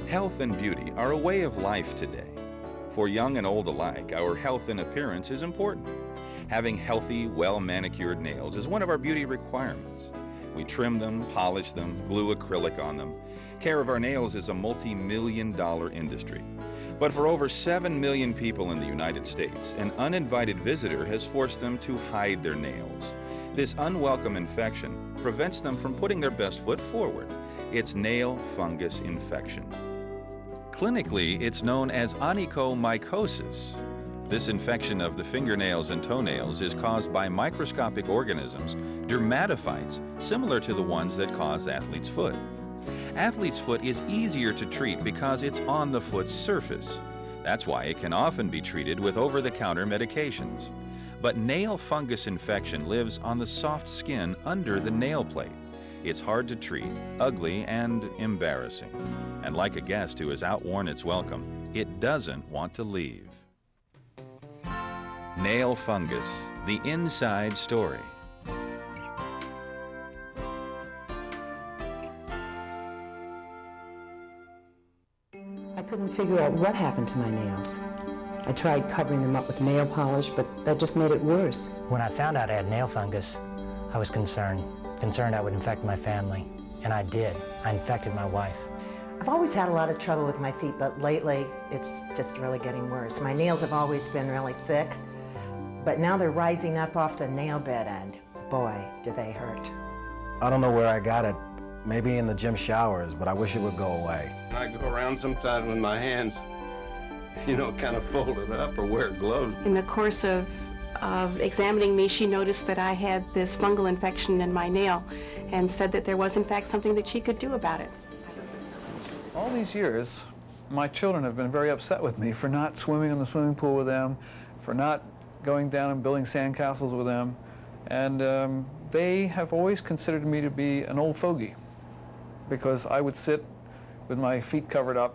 Health and beauty are a way of life today. For young and old alike, our health and appearance is important. Having healthy, well-manicured nails is one of our beauty requirements. We trim them, polish them, glue acrylic on them. Care of our nails is a multi-million-dollar industry. But for over 7 million people in the United States, an uninvited visitor has forced them to hide their nails. This unwelcome infection prevents them from putting their best foot forward. It's nail fungus infection. Clinically, it's known as onychomycosis. This infection of the fingernails and toenails is caused by microscopic organisms, dermatophytes, similar to the ones that cause athlete's foot. Athlete's foot is easier to treat because it's on the foot's surface. That's why it can often be treated with over-the-counter medications. But nail fungus infection lives on the soft skin under the nail plate. It's hard to treat, ugly, and embarrassing. And like a guest who has outworn its welcome, it doesn't want to leave. Nail fungus, the inside story. I couldn't figure out what happened to my nails. I tried covering them up with nail polish, but that just made it worse. When I found out I had nail fungus, I was concerned I would infect my family. And I did. I infected my wife. I've always had a lot of trouble with my feet, but lately it's just really getting worse. My nails have always been really thick, but now they're rising up off the nail bed, and boy, do they hurt. I don't know where I got it. Maybe in the gym showers, but I wish it would go away. I go around sometimes with my hands, kind of folded up or wear gloves. In the course of examining me, she noticed that I had this fungal infection in my nail and said that there was in fact something that she could do about it. All these years, my children have been very upset with me for not swimming in the swimming pool with them, for not going down and building sandcastles with them, and they have always considered me to be an old fogey because I would sit with my feet covered up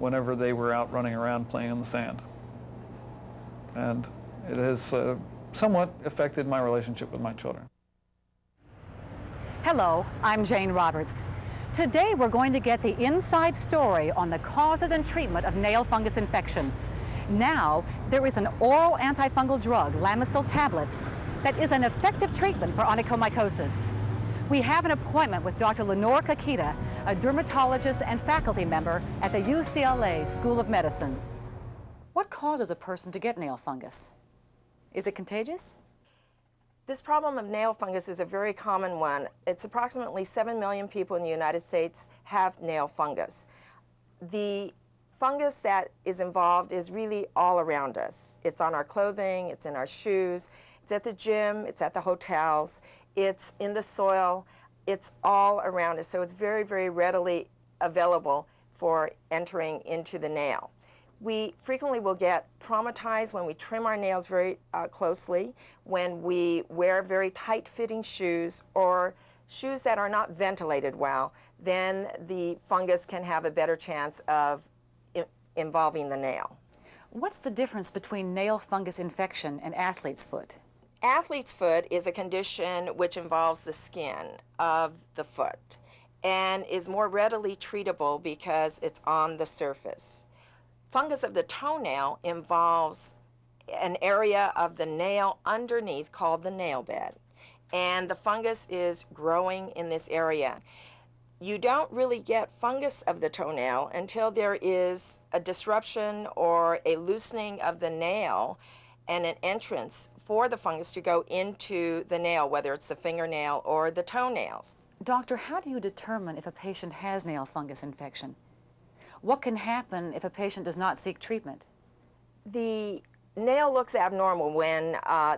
whenever they were out running around playing in the sand. And it has somewhat affected my relationship with my children. Hello, I'm Jane Roberts. Today we're going to get the inside story on the causes and treatment of nail fungus infection. Now, there is an oral antifungal drug, Lamisil tablets, that is an effective treatment for onychomycosis. We have an appointment with Dr. Lenore Kakita, a dermatologist and faculty member at the UCLA School of Medicine. What causes a person to get nail fungus? Is it contagious? This problem of nail fungus is a very common one. It's approximately 7 million people in the United States have nail fungus. The fungus that is involved is really all around us. It's on our clothing, it's in our shoes, it's at the gym, it's at the hotels, it's in the soil, it's all around us. So it's very, very readily available for entering into the nail. We frequently will get traumatized when we trim our nails very closely, when we wear very tight-fitting shoes or shoes that are not ventilated well, then the fungus can have a better chance of involving the nail. What's the difference between nail fungus infection and athlete's foot? Athlete's foot is a condition which involves the skin of the foot and is more readily treatable because it's on the surface. Fungus of the toenail involves an area of the nail underneath called the nail bed, and the fungus is growing in this area. You don't really get fungus of the toenail until there is a disruption or a loosening of the nail and an entrance for the fungus to go into the nail, whether it's the fingernail or the toenails. Doctor, how do you determine if a patient has nail fungus infection? What can happen if a patient does not seek treatment? The nail looks abnormal when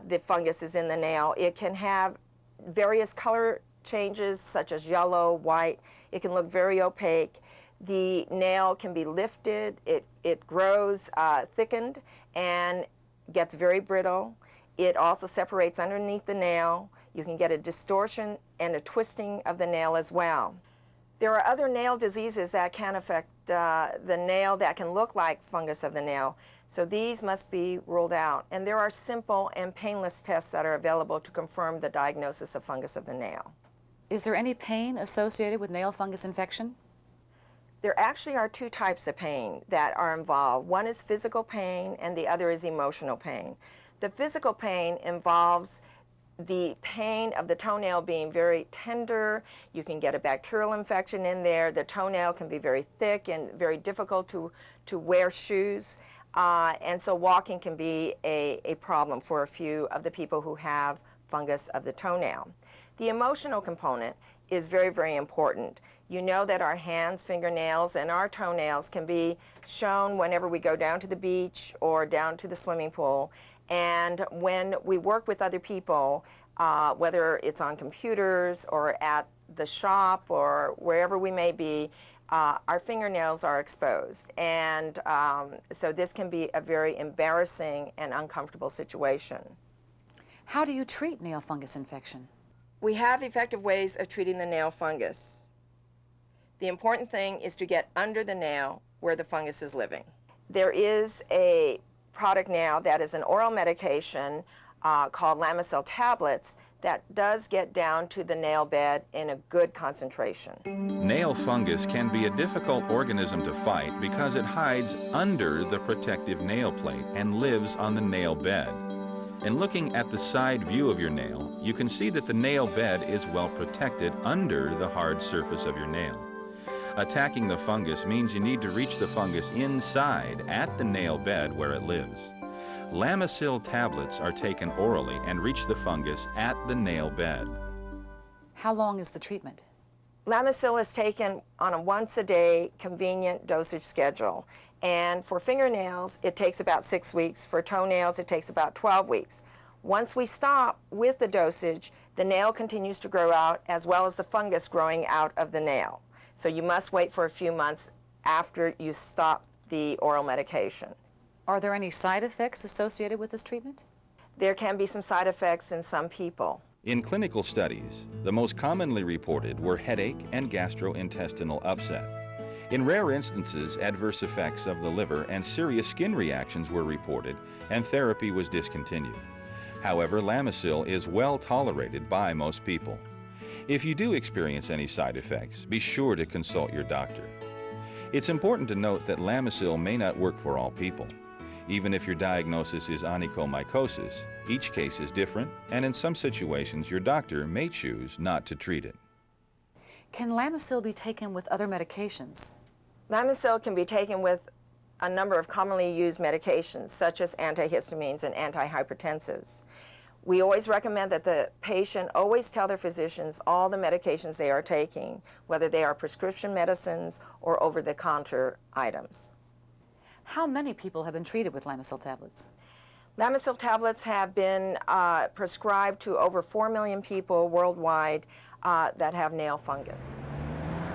the fungus is in the nail. It can have various color changes such as yellow, white. It can look very opaque. The nail can be lifted. It grows thickened and gets very brittle. It also separates underneath the nail. You can get a distortion and a twisting of the nail as well. There are other nail diseases that can affect the nail that can look like fungus of the nail. So these must be ruled out. And there are simple and painless tests that are available to confirm the diagnosis of fungus of the nail. Is there any pain associated with nail fungus infection? There actually are two types of pain that are involved. One is physical pain and the other is emotional pain. The physical pain involves the pain of the toenail being very tender. You can get a bacterial infection in there. The toenail can be very thick and very difficult to wear shoes. And so walking can be a problem for a few of the people who have fungus of the toenail. The emotional component is very, very important. You know that our hands, fingernails, and our toenails can be shown whenever we go down to the beach or down to the swimming pool. And when we work with other people, whether it's on computers or at the shop or wherever we may be, our fingernails are exposed. And so this can be a very embarrassing and uncomfortable situation. How do you treat nail fungus infection? We have effective ways of treating the nail fungus. The important thing is to get under the nail where the fungus is living. There is a product now that is an oral medication called Lamisil tablets that does get down to the nail bed in a good concentration. Nail fungus can be a difficult organism to fight because it hides under the protective nail plate and lives on the nail bed. In looking at the side view of your nail, you can see that the nail bed is well protected under the hard surface of your nail. Attacking the fungus means you need to reach the fungus inside at the nail bed where it lives. Lamisil tablets are taken orally and reach the fungus at the nail bed. How long is the treatment? Lamisil is taken on a once-a-day convenient dosage schedule. And for fingernails, it takes about 6 weeks. For toenails, it takes about 12 weeks. Once we stop with the dosage, the nail continues to grow out as well as the fungus growing out of the nail. So you must wait for a few months after you stop the oral medication. Are there any side effects associated with this treatment? There can be some side effects in some people. In clinical studies, the most commonly reported were headache and gastrointestinal upset. In rare instances, adverse effects of the liver and serious skin reactions were reported, and therapy was discontinued. However, Lamisil is well tolerated by most people. If you do experience any side effects, be sure to consult your doctor. It's important to note that Lamisil may not work for all people. Even if your diagnosis is onychomycosis, each case is different, and in some situations your doctor may choose not to treat it. Can Lamisil be taken with other medications? Lamisil can be taken with a number of commonly used medications, such as antihistamines and antihypertensives. We always recommend that the patient always tell their physicians all the medications they are taking, whether they are prescription medicines or over-the-counter items. How many people have been treated with Lamisil tablets? Lamisil tablets have been prescribed to over 4 million people worldwide that have nail fungus.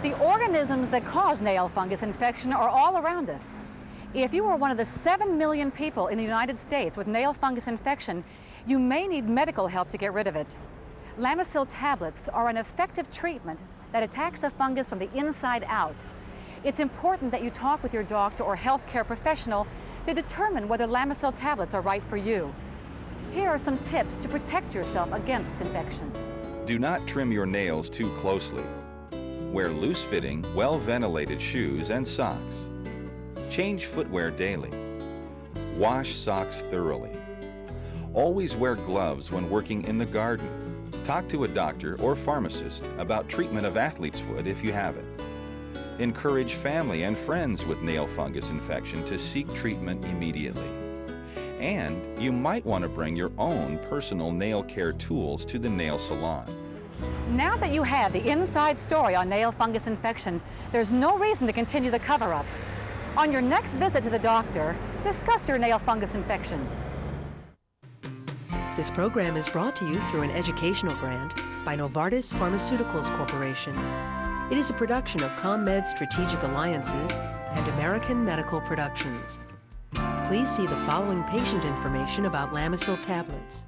The organisms that cause nail fungus infection are all around us. If you are one of the 7 million people in the United States with nail fungus infection, you may need medical help to get rid of it. Lamisil tablets are an effective treatment that attacks the fungus from the inside out. It's important that you talk with your doctor or healthcare professional to determine whether Lamisil tablets are right for you. Here are some tips to protect yourself against infection. Do not trim your nails too closely. Wear loose-fitting, well-ventilated shoes and socks. Change footwear daily. Wash socks thoroughly. Always wear gloves when working in the garden. Talk to a doctor or pharmacist about treatment of athlete's foot if you have it. Encourage family and friends with nail fungus infection to seek treatment immediately. And you might want to bring your own personal nail care tools to the nail salon. Now that you have the inside story on nail fungus infection, there's no reason to continue the cover-up. On your next visit to the doctor, discuss your nail fungus infection. This program is brought to you through an educational grant by Novartis Pharmaceuticals Corporation. It is a production of ComMed Strategic Alliances and American Medical Productions. Please see the following patient information about Lamisil tablets.